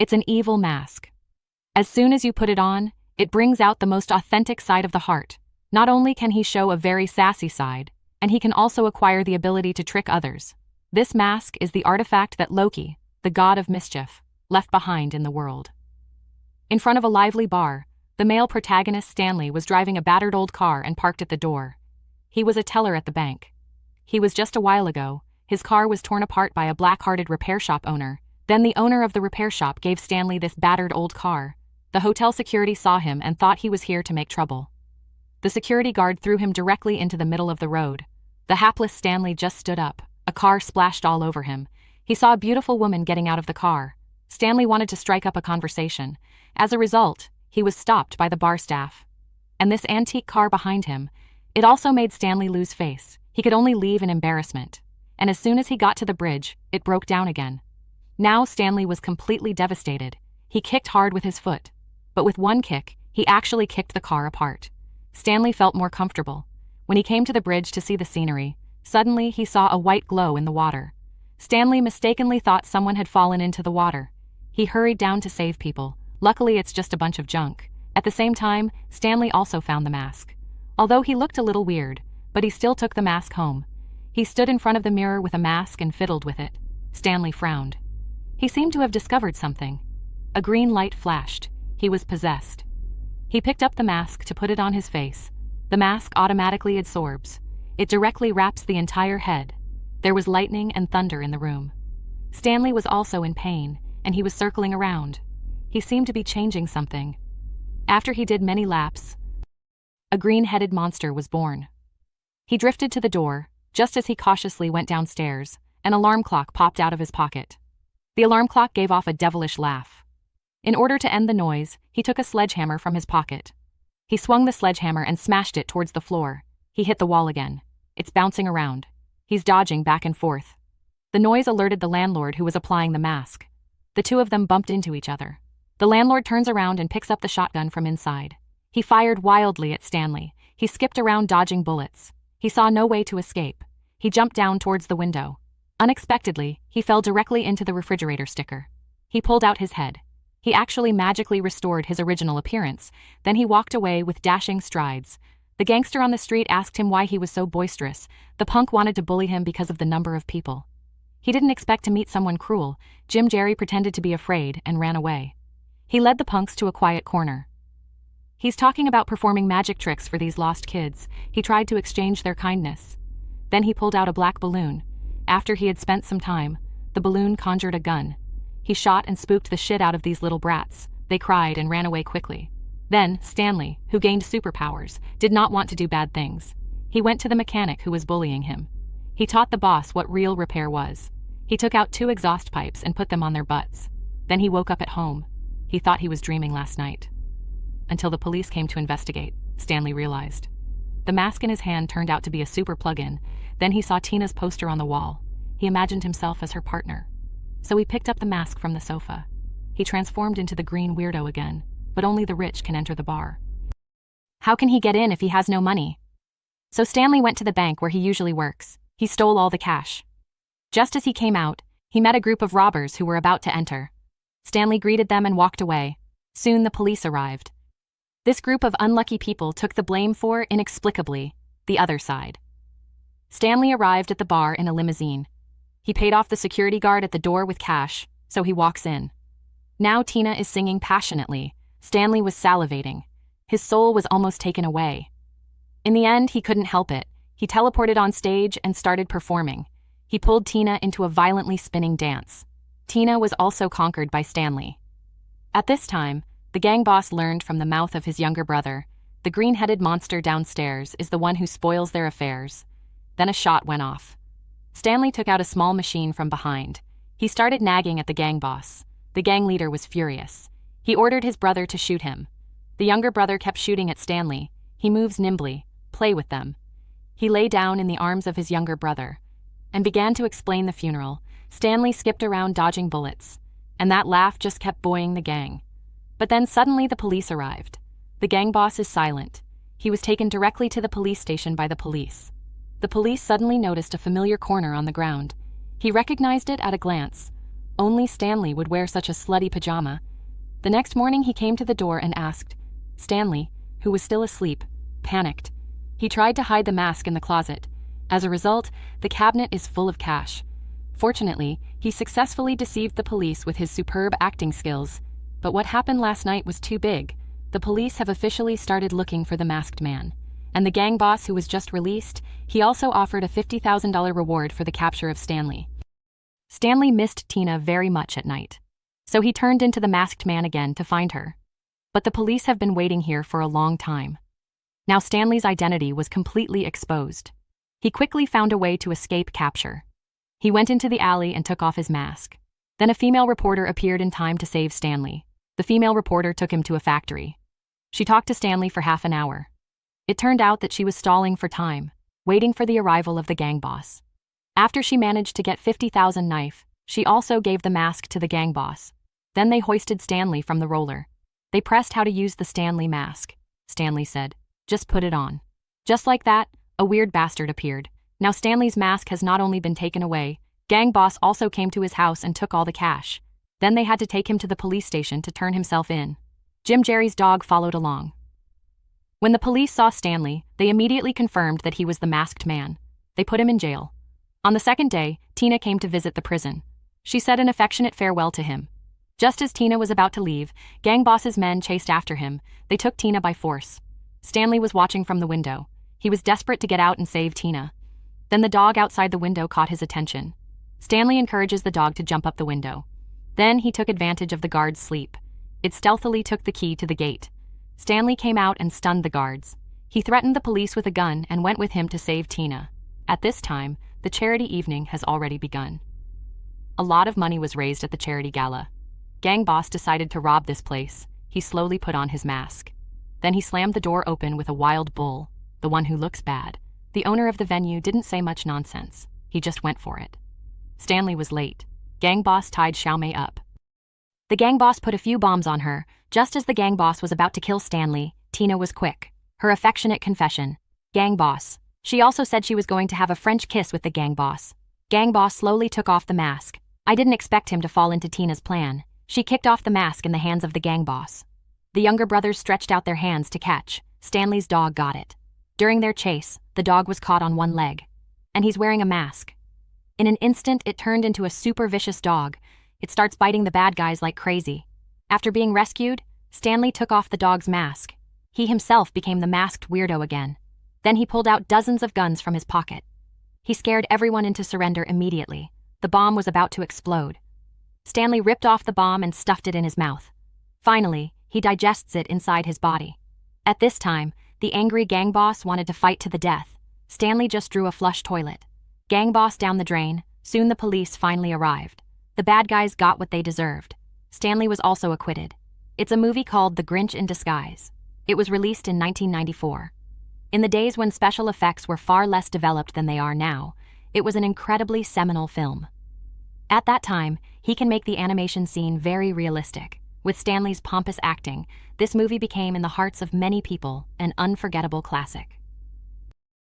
It's an evil mask. As soon as you put it on, it brings out the most authentic side of the heart. Not only can he show a very sassy side, and he can also acquire the ability to trick others. This mask is the artifact that Loki, the god of mischief, left behind in the world. In front of a lively bar, the male protagonist Stanley was driving a battered old car and parked at the door. He was a teller at the bank. He was just a while ago. His car was torn apart by a black-hearted repair shop owner. Then the owner of the repair shop gave Stanley this battered old car. The hotel security saw him and thought he was here to make trouble. The security guard threw him directly into the middle of the road. The hapless Stanley just stood up. A car splashed all over him. He saw a beautiful woman getting out of the car. Stanley wanted to strike up a conversation. As a result, he was stopped by the bar staff. And this antique car behind him, it also made Stanley lose face. He could only leave in embarrassment. And as soon as he got to the bridge, it broke down again. Now Stanley was completely devastated. He kicked hard with his foot. But with one kick, he actually kicked the car apart. Stanley felt more comfortable. When he came to the bridge to see the scenery, suddenly he saw a white glow in the water. Stanley mistakenly thought someone had fallen into the water. He hurried down to save people. Luckily, it's just a bunch of junk. At the same time, Stanley also found the mask. Although he looked a little weird, but he still took the mask home. He stood in front of the mirror with a mask and fiddled with it. Stanley frowned. He seemed to have discovered something. A green light flashed. He was possessed. He picked up the mask to put it on his face. The mask automatically absorbs. It directly wraps the entire head. There was lightning and thunder in the room. Stanley was also in pain, and he was circling around. He seemed to be changing something. After he did many laps, a green-headed monster was born. He drifted to the door. Just as he cautiously went downstairs, an alarm clock popped out of his pocket. The alarm clock gave off a devilish laugh. In order to end the noise, he took a sledgehammer from his pocket. He swung the sledgehammer and smashed it towards the floor. He hit the wall again. It's bouncing around. He's dodging back and forth. The noise alerted the landlord who was applying the mask. The two of them bumped into each other. The landlord turns around and picks up the shotgun from inside. He fired wildly at Stanley. He skipped around dodging bullets. He saw no way to escape. He jumped down towards the window. Unexpectedly, he fell directly into the refrigerator sticker. He pulled out his head. He actually magically restored his original appearance. Then he walked away with dashing strides. The gangster on the street asked him why he was so boisterous. The punk wanted to bully him because of the number of people. He didn't expect to meet someone cruel. Jim Carrey pretended to be afraid and ran away. He led the punks to a quiet corner. He's talking about performing magic tricks for these lost kids. He tried to exchange their kindness. Then he pulled out a black balloon. After he had spent some time, the balloon conjured a gun. He shot and spooked the shit out of these little brats. They cried and ran away quickly. Then, Stanley, who gained superpowers, did not want to do bad things. He went to the mechanic who was bullying him. He taught the boss what real repair was. He took out 2 exhaust pipes and put them on their butts. Then he woke up at home. He thought he was dreaming last night. Until the police came to investigate, Stanley realized. The mask in his hand turned out to be a super plug-in. Then he saw Tina's poster on the wall. He imagined himself as her partner. So he picked up the mask from the sofa. He transformed into the green weirdo again, but only the rich can enter the bar. How can he get in if he has no money? So Stanley went to the bank where he usually works. He stole all the cash. Just as he came out, he met a group of robbers who were about to enter. Stanley greeted them and walked away. Soon the police arrived. This group of unlucky people took the blame for, inexplicably, the other side. Stanley arrived at the bar in a limousine. He paid off the security guard at the door with cash, so he walks in. Now Tina is singing passionately. Stanley was salivating. His soul was almost taken away. In the end, he couldn't help it. He teleported on stage and started performing. He pulled Tina into a violently spinning dance. Tina was also conquered by Stanley. At this time, the gang boss learned from the mouth of his younger brother, the green-headed monster downstairs is the one who spoils their affairs. Then a shot went off. Stanley took out a small machine from behind. He started nagging at the gang boss. The gang leader was furious. He ordered his brother to shoot him. The younger brother kept shooting at Stanley. He moves nimbly. Play with them. He lay down in the arms of his younger brother and began to explain the funeral. Stanley skipped around dodging bullets, and that laugh just kept buoying the gang. But then suddenly the police arrived. The gang boss is silent. He was taken directly to the police station by the police. The police suddenly noticed a familiar corner on the ground. He recognized it at a glance. Only Stanley would wear such a slutty pajama. The next morning he came to the door and asked. Stanley, who was still asleep, panicked. He tried to hide the mask in the closet. As a result, the cabinet is full of cash. Fortunately, he successfully deceived the police with his superb acting skills. But what happened last night was too big. The police have officially started looking for the masked man. And the gang boss who was just released, he also offered a $50,000 reward for the capture of Stanley. Stanley missed Tina very much at night. So he turned into the masked man again to find her. But the police have been waiting here for a long time. Now Stanley's identity was completely exposed. He quickly found a way to escape capture. He went into the alley and took off his mask. Then a female reporter appeared in time to save Stanley. The female reporter took him to a factory. She talked to Stanley for half an hour. It turned out that she was stalling for time, waiting for the arrival of the gang boss. After she managed to get $50,000 knife, she also gave the mask to the gang boss. Then they hoisted Stanley from the roller. They pressed how to use the Stanley mask. Stanley said, "Just put it on." Just like that, a weird bastard appeared. Now Stanley's mask has not only been taken away, gang boss also came to his house and took all the cash. Then they had to take him to the police station to turn himself in. Jim Carrey's dog followed along. When the police saw Stanley, they immediately confirmed that he was the masked man. They put him in jail. On the second day, Tina came to visit the prison. She said an affectionate farewell to him. Just as Tina was about to leave, gang boss's men chased after him. They took Tina by force. Stanley was watching from the window. He was desperate to get out and save Tina. Then the dog outside the window caught his attention. Stanley encourages the dog to jump up the window. Then he took advantage of the guard's sleep. It stealthily took the key to the gate. Stanley came out and stunned the guards. He threatened the police with a gun and went with him to save Tina. At this time, the charity evening has already begun. A lot of money was raised at the charity gala. Gang boss decided to rob this place. He slowly put on his mask. Then he slammed the door open with a wild bull, the one who looks bad. The owner of the venue didn't say much nonsense. He just went for it. Stanley was late. Gang boss tied Xiaomei up. The gang boss put a few bombs on her. Just as the gang boss was about to kill Stanley, Tina was quick. Her affectionate confession. Gang boss. She also said she was going to have a French kiss with the gang boss. Gang boss slowly took off the mask. I didn't expect him to fall into Tina's plan. She kicked off the mask in the hands of the gang boss. The younger brothers stretched out their hands to catch. Stanley's dog got it. During their chase, the dog was caught on one leg. And he's wearing a mask. In an instant, it turned into a super vicious dog. It starts biting the bad guys like crazy. After being rescued, Stanley took off the dog's mask. He himself became the masked weirdo again. Then he pulled out dozens of guns from his pocket. He scared everyone into surrender immediately. The bomb was about to explode. Stanley ripped off the bomb and stuffed it in his mouth. Finally, he digests it inside his body. At this time, the angry gang boss wanted to fight to the death. Stanley just drew a flush toilet. Gang boss down the drain. Soon the police finally arrived. The bad guys got what they deserved. Stanley was also acquitted. It's a movie called The Grinch in Disguise. It was released in 1994. In the days when special effects were far less developed than they are now, it was an incredibly seminal film. At that time, he can make the animation scene very realistic. With Stanley's pompous acting, this movie became in the hearts of many people an unforgettable classic.